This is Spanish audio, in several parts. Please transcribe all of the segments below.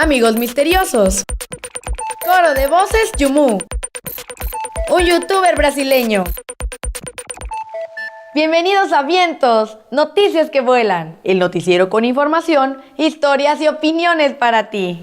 Amigos misteriosos. Coro de voces Yumu. Un youtuber brasileño. Bienvenidos a Vientos, noticias que vuelan. El noticiero con información, historias y opiniones para ti.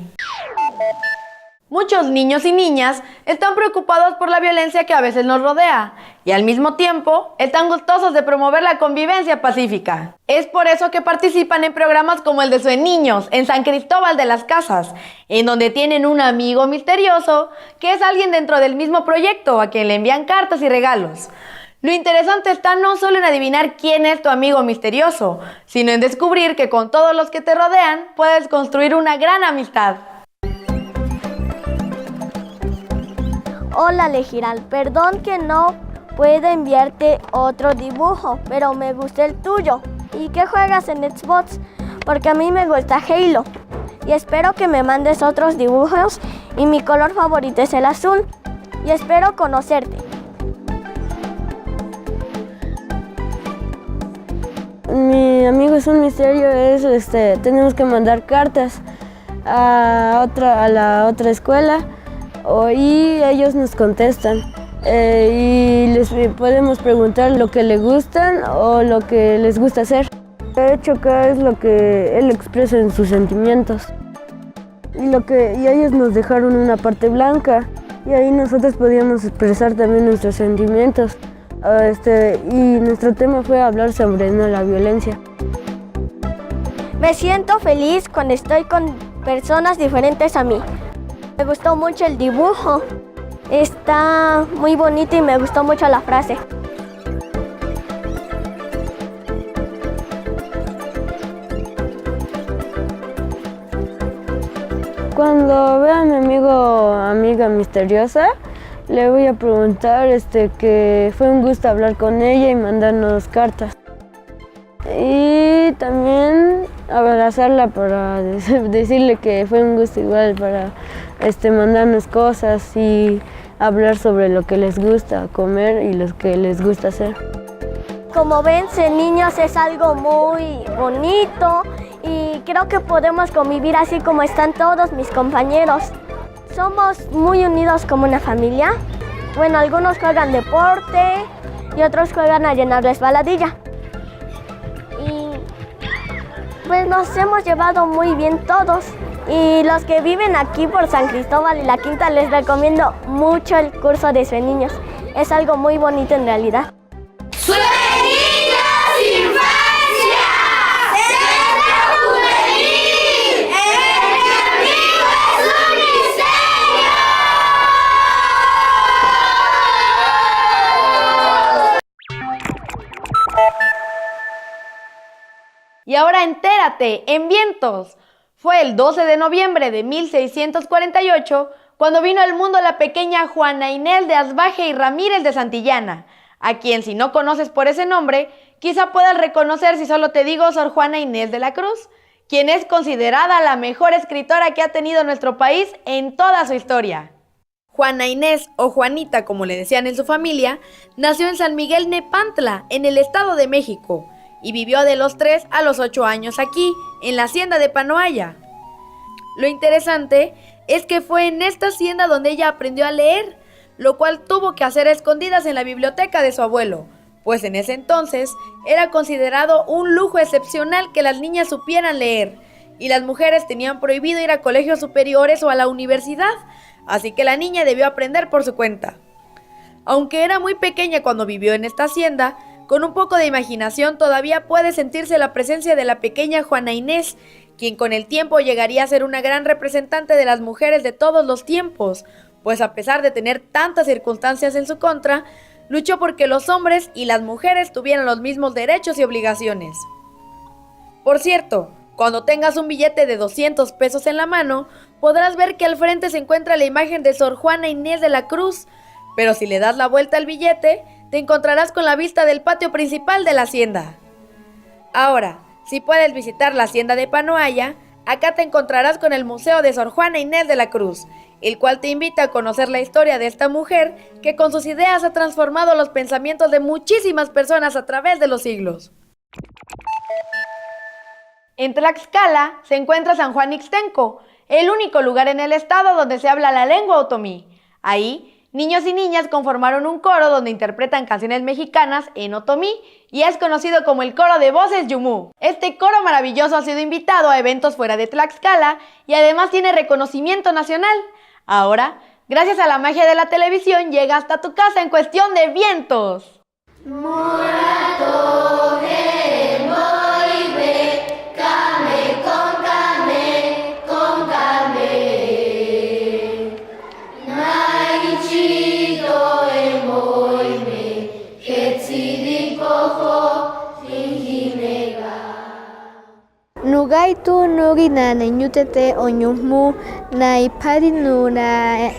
Muchos niños y niñas están preocupados por la violencia que a veces nos rodea y al mismo tiempo están gustosos de promover la convivencia pacífica. Es por eso que participan en programas como el de Sue Niños en San Cristóbal de las Casas, en donde tienen un amigo misterioso que es alguien dentro del mismo proyecto a quien le envían cartas y regalos. Lo interesante está no solo en adivinar quién es tu amigo misterioso, sino en descubrir que con todos los que te rodean puedes construir una gran amistad. Hola Legiral, perdón que no puedo enviarte otro dibujo, pero me gusta el tuyo. ¿Y qué juegas en Xbox? Porque a mí me gusta Halo. Y espero que me mandes otros dibujos y mi color favorito es el azul. Y espero conocerte. Mi amigo es un misterio, tenemos que mandar cartas a la otra escuela y ellos nos contestan y les podemos preguntar lo que les gustan o lo que les gusta hacer. De hecho, acá es lo que él expresa en sus sentimientos y ellos nos dejaron una parte blanca y ahí nosotros podíamos expresar también nuestros sentimientos. Y nuestro tema fue hablar sobre la violencia. Me siento feliz cuando estoy con personas diferentes a mí. Me gustó mucho el dibujo, está muy bonito y me gustó mucho la frase. Cuando vea a mi amiga misteriosa, le voy a preguntar que fue un gusto hablar con ella y mandarnos cartas. Y también abrazarla para decirle que fue un gusto igual para mandarnos cosas y hablar sobre lo que les gusta comer y lo que les gusta hacer. Como ven, ser niños es algo muy bonito y creo que podemos convivir así como están todos mis compañeros. Somos muy unidos como una familia. Bueno, algunos juegan deporte y otros juegan a llenar la resbaladilla. Y pues nos hemos llevado muy bien todos. Y los que viven aquí por San Cristóbal y La Quinta les recomiendo mucho el curso de Sue Niños. Es algo muy bonito en realidad. ¡Sue Niños Infancia! ¡Centro Juvenil! ¡El amigo es un misterio! Y ahora entérate, en Vientos. Fue el 12 de noviembre de 1648 cuando vino al mundo la pequeña Juana Inés de Asbaje y Ramírez de Santillana, a quien si no conoces por ese nombre, quizá puedas reconocer si solo te digo Sor Juana Inés de la Cruz, quien es considerada la mejor escritora que ha tenido nuestro país en toda su historia. Juana Inés, o Juanita como le decían en su familia, nació en San Miguel Nepantla, en el Estado de México, y vivió de los 3 a los 8 años aquí, en la hacienda de Panoaya. Lo interesante es que fue en esta hacienda donde ella aprendió a leer, lo cual tuvo que hacer a escondidas en la biblioteca de su abuelo, pues en ese entonces era considerado un lujo excepcional que las niñas supieran leer, y las mujeres tenían prohibido ir a colegios superiores o a la universidad, así que la niña debió aprender por su cuenta. Aunque era muy pequeña cuando vivió en esta hacienda, con un poco de imaginación todavía puede sentirse la presencia de la pequeña Juana Inés, quien con el tiempo llegaría a ser una gran representante de las mujeres de todos los tiempos, pues a pesar de tener tantas circunstancias en su contra, luchó porque los hombres y las mujeres tuvieran los mismos derechos y obligaciones. Por cierto, cuando tengas un billete de 200 pesos en la mano, podrás ver que al frente se encuentra la imagen de Sor Juana Inés de la Cruz, pero si le das la vuelta al billete, te encontrarás con la vista del patio principal de la hacienda. Ahora, si puedes visitar la hacienda de Panoaya, acá te encontrarás con el Museo de Sor Juana Inés de la Cruz, el cual te invita a conocer la historia de esta mujer que con sus ideas ha transformado los pensamientos de muchísimas personas a través de los siglos. En Tlaxcala se encuentra San Juan Ixtenco, el único lugar en el estado donde se habla la lengua otomí. Ahí, niños y niñas conformaron un coro donde interpretan canciones mexicanas en otomí y es conocido como el Coro de Voces Yumú. Este coro maravilloso ha sido invitado a eventos fuera de Tlaxcala y además tiene reconocimiento nacional. Ahora, gracias a la magia de la televisión, llega hasta tu casa en cuestión de vientos. Nugaitu nugi na nenyutete onyumu na ipadi nu na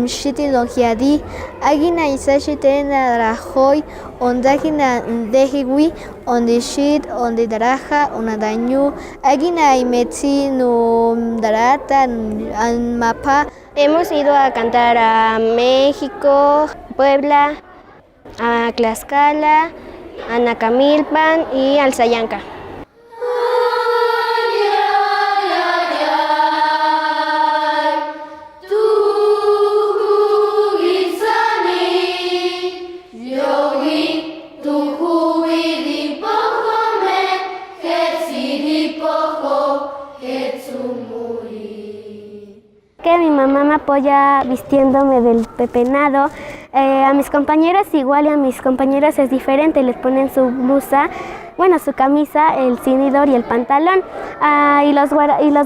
shiti longiadi agi na isashite na rajoy ondaki na ndehiwi ondishit ondidaraja onadañu agi na imetsi nu darata mapa. Hemos ido a cantar a México, Puebla, a Tlaxcala, a Nacamilpan y al Sayanca. Que mi mamá me apoya vistiéndome del pepenado. A mis compañeras igual y a mis compañeros es diferente, les ponen su blusa, bueno, su camisa, el cinidor y el pantalón. Y los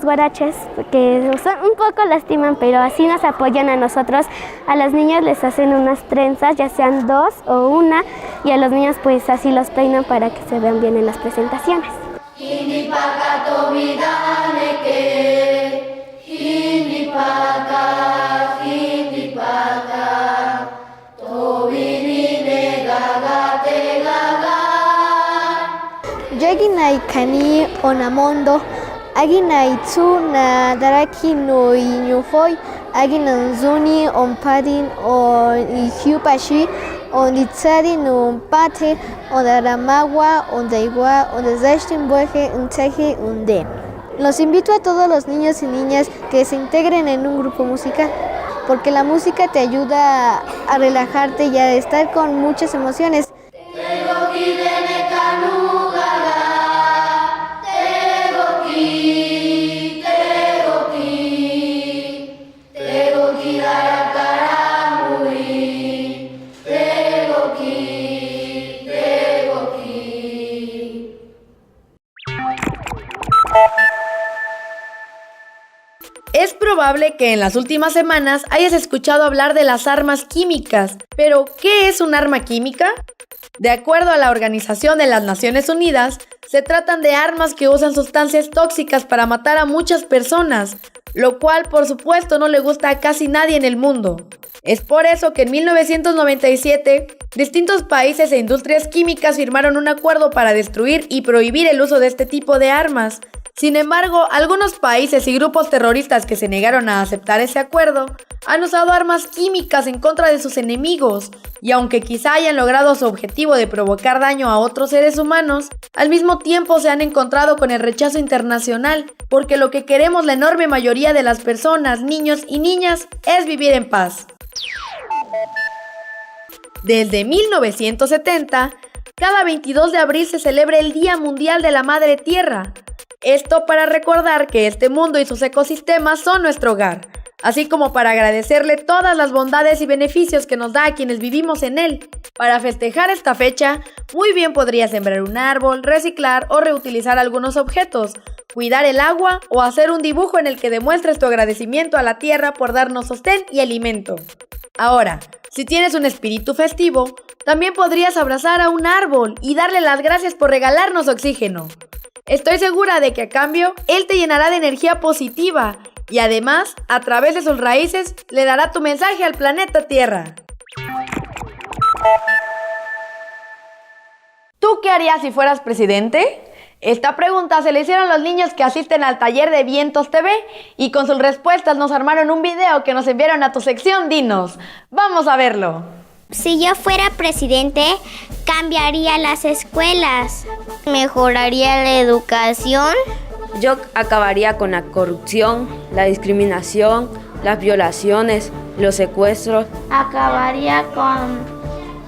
guaraches, que son un poco lastiman, pero así nos apoyan a nosotros. A las niñas les hacen unas trenzas, ya sean 2 o 1, y a los niños pues así los peinan para que se vean bien en las presentaciones. Yaginai kani onamondo aginai tsu na daraki no inyuhoi aginan zuni onpadin on ihyupashi on itsari no pate on daramagua on daigua on desashtin bueje unteje unde. Los invito a todos los niños y niñas que se integren en un grupo musical, porque la música te ayuda a relajarte y a estar con muchas emociones. Es probable que en las últimas semanas hayas escuchado hablar de las armas químicas, pero ¿qué es un arma química? De acuerdo a la Organización de las Naciones Unidas, se tratan de armas que usan sustancias tóxicas para matar a muchas personas, lo cual por supuesto no le gusta a casi nadie en el mundo. Es por eso que en 1997, distintos países e industrias químicas firmaron un acuerdo para destruir y prohibir el uso de este tipo de armas. Sin embargo, algunos países y grupos terroristas que se negaron a aceptar ese acuerdo han usado armas químicas en contra de sus enemigos, y aunque quizá hayan logrado su objetivo de provocar daño a otros seres humanos, al mismo tiempo se han encontrado con el rechazo internacional, porque lo que queremos la enorme mayoría de las personas, niños y niñas, es vivir en paz. Desde 1970, cada 22 de abril se celebra el Día Mundial de la Madre Tierra. Esto para recordar que este mundo y sus ecosistemas son nuestro hogar, así como para agradecerle todas las bondades y beneficios que nos da a quienes vivimos en él. Para festejar esta fecha, muy bien podrías sembrar un árbol, reciclar o reutilizar algunos objetos, cuidar el agua o hacer un dibujo en el que demuestres tu agradecimiento a la tierra por darnos sostén y alimento. Ahora, si tienes un espíritu festivo, también podrías abrazar a un árbol y darle las gracias por regalarnos oxígeno. Estoy segura de que a cambio, él te llenará de energía positiva y además, a través de sus raíces, le dará tu mensaje al planeta Tierra. ¿Tú qué harías si fueras presidente? Esta pregunta se le hicieron los niños que asisten al taller de Vientos TV y con sus respuestas nos armaron un video que nos enviaron a tu sección Dinos. ¡Vamos a verlo! Si yo fuera presidente, cambiaría las escuelas, mejoraría la educación Yo acabaría con la corrupción, la discriminación, las violaciones, los secuestros. Acabaría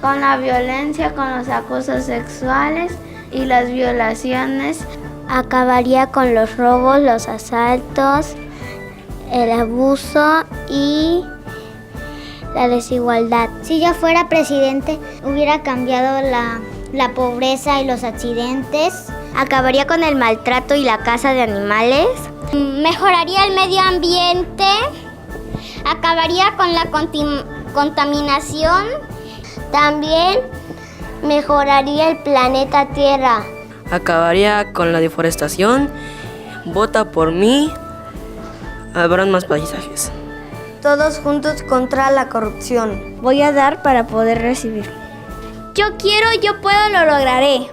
con la violencia, con los acosos sexuales y las violaciones. Acabaría con los robos, los asaltos, el abuso y la desigualdad. Si yo fuera presidente, hubiera cambiado la pobreza y los accidentes. Acabaría con el maltrato y la caza de animales. Mejoraría el medio ambiente. Acabaría con la contaminación. También mejoraría el planeta Tierra. Acabaría con la deforestación. Vota por mí. Habrán más paisajes. Todos juntos contra la corrupción. Voy a dar para poder recibir. Yo quiero, yo puedo, lo lograré.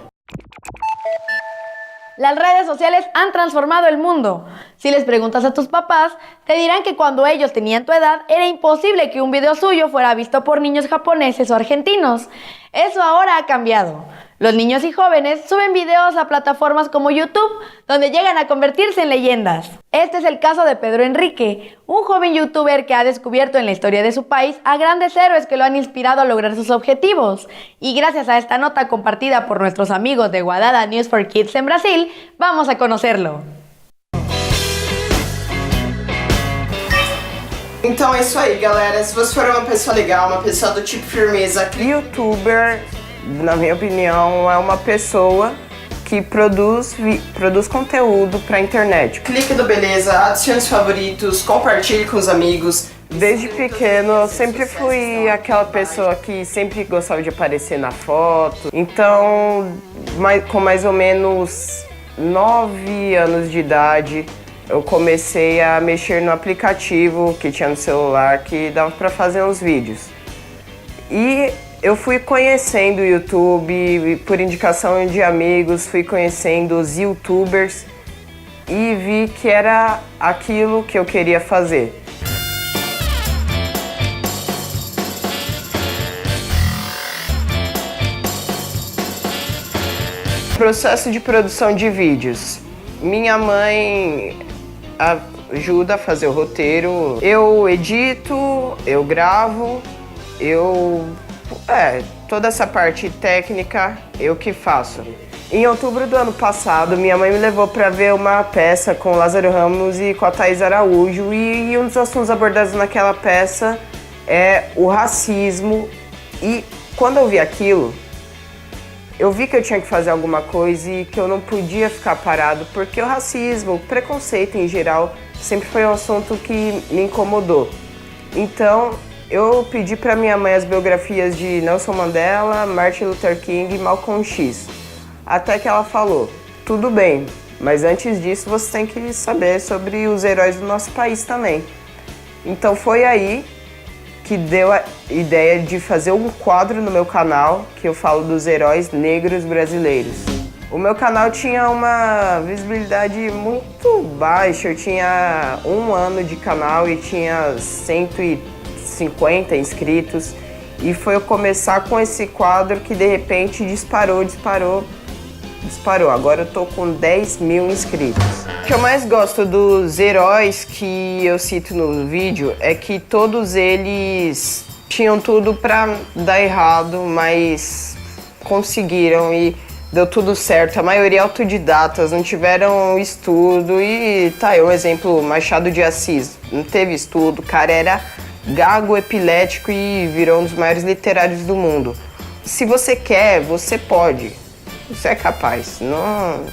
Las redes sociales han transformado el mundo. Si les preguntas a tus papás, te dirán que cuando ellos tenían tu edad, era imposible que un video suyo fuera visto por niños japoneses o argentinos. Eso ahora ha cambiado. Los niños y jóvenes suben videos a plataformas como YouTube, donde llegan a convertirse en leyendas. Este es el caso de Pedro Enrique, un joven youtuber que ha descubierto en la historia de su país a grandes héroes que lo han inspirado a lograr sus objetivos. Y gracias a esta nota compartida por nuestros amigos de Guadada News for Kids en Brasil, vamos a conocerlo. Então é isso aí, galera. Se você for uma pessoa legal, uma pessoa do tipo firmeza... YouTuber, na minha opinião, é uma pessoa que produz conteúdo pra internet. Clique no beleza, adicione os favoritos, compartilhe com os amigos. Desde pequeno eu sempre fui aquela pessoa que sempre gostava de aparecer na foto. Então, com mais ou menos 9 anos de idade, eu comecei a mexer no aplicativo que tinha no celular que dava para fazer uns vídeos. E eu fui conhecendo o YouTube, por indicação de amigos, fui conhecendo os YouTubers e vi que era aquilo que eu queria fazer. Processo de produção de vídeos. Minha mãe ajuda a fazer o roteiro, eu edito, eu gravo, toda essa parte técnica eu que faço. Em outubro do ano passado, minha mãe me levou para ver uma peça com Lázaro Ramos e com a Thaís Araújo e um dos assuntos abordados naquela peça é o racismo. E quando eu vi aquilo, eu vi que eu tinha que fazer alguma coisa e que eu não podia ficar parado, porque o racismo, o preconceito em geral, sempre foi um assunto que me incomodou. Então, eu pedi para minha mãe as biografias de Nelson Mandela, Martin Luther King e Malcolm X. Até que ela falou, tudo bem, mas antes disso você tem que saber sobre os heróis do nosso país também. Então foi aí que deu a ideia de fazer um quadro no meu canal que eu falo dos heróis negros brasileiros. O meu canal tinha uma visibilidade muito baixa, eu tinha 1 ano de canal e tinha 150 inscritos. E foi eu começar com esse quadro que de repente disparou. Agora eu tô com 10 mil inscritos. O que eu mais gosto dos heróis que eu cito no vídeo é que todos eles tinham tudo pra dar errado, mas conseguiram e deu tudo certo. A maioria autodidatas, não tiveram estudo e tá aí um exemplo, Machado de Assis, não teve estudo, o cara era gago, epilético e virou um dos maiores literários do mundo. Se você quer, você pode. Você é capaz. Não...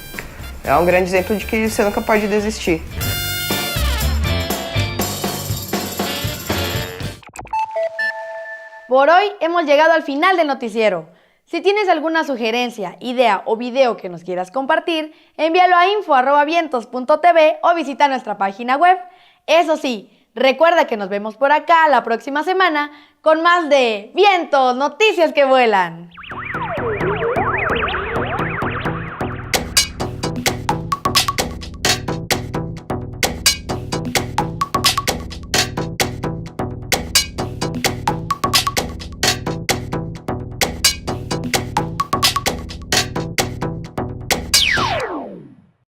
É um grande exemplo de que você nunca pode desistir. Por hoy hemos llegado al final del noticiero. Si tienes alguna sugerencia, idea o video que nos quieras compartir, envíalo a info@vientos.tv o visita nuestra página web. Eso sí, recuerda que nos vemos por acá la próxima semana con más de Vientos, noticias que vuelan.